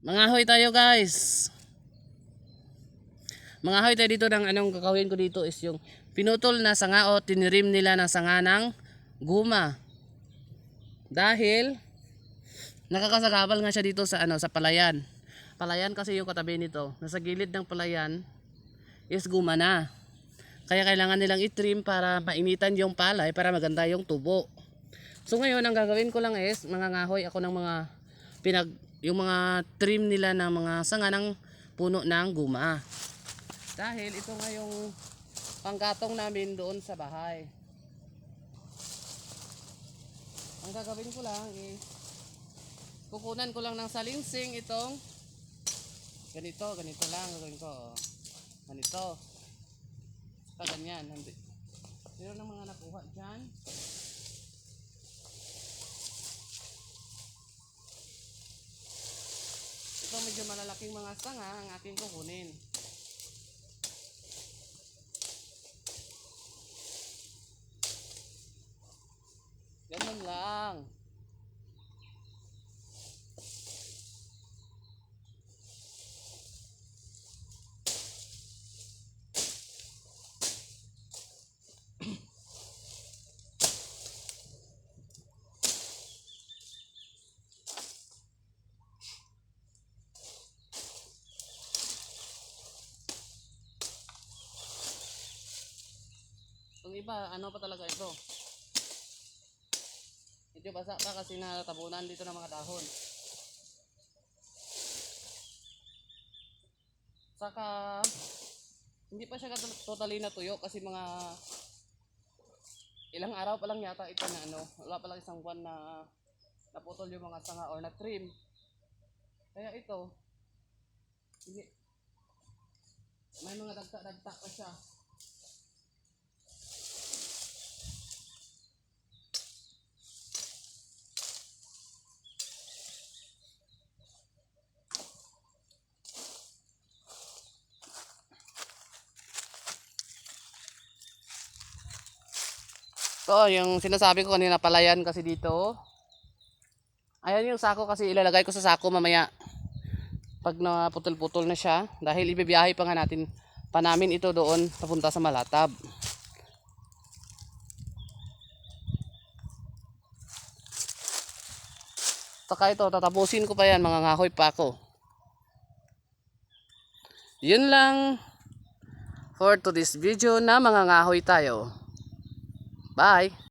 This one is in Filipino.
Mangahoy tayo guys. Mangahoy tayo dito ng anong kakawin ko dito is yung pinutol na sanga o tinirim nila ng sanga ng guma. Dahil nakakasagabal nga siya dito sa sa palayan. Palayan kasi yung katabi nito. Nasa gilid ng palayan is guma na. Kaya kailangan nilang i-trim para mainitan yung palay para maganda yung tubo. So ngayon ang gagawin ko lang is mangangahoy ako ng mga yung mga trim nila ng mga sanga ng puno ng guma. Dahil ito nga yung panggatong namin doon sa bahay. Ang gagawin ko lang is kukunan ko lang ng salinsing itong ganito lang gagawin ko. Ganito. Saka ganyan. Meron ng mga nakuha dyan. Ito medyo malalaking mga sanga ang aking kukunin. Ganun lang. Yung iba, ano pa talaga ito? Medyo basa pa kasi natabunan dito ng mga dahon. Saka hindi pa siya totally natuyo kasi mga ilang araw pa lang yata ito na wala pa lang isang buwan na naputol yung mga sanga or na trim. Kaya ito hindi, may mga dagta-dagta pa siya. So, yung sinasabi ko kanina palayan kasi dito. Ayan yung sako kasi ilalagay ko sa sako mamaya. Pag naputol-putol na siya. Dahil ibibiyahe pa nga namin ito doon papunta sa Malatab. Saka ito, tatapusin ko pa yan. Mga ngahoy pa ako. Yun lang for today's video na mga ngahoy tayo. Bye!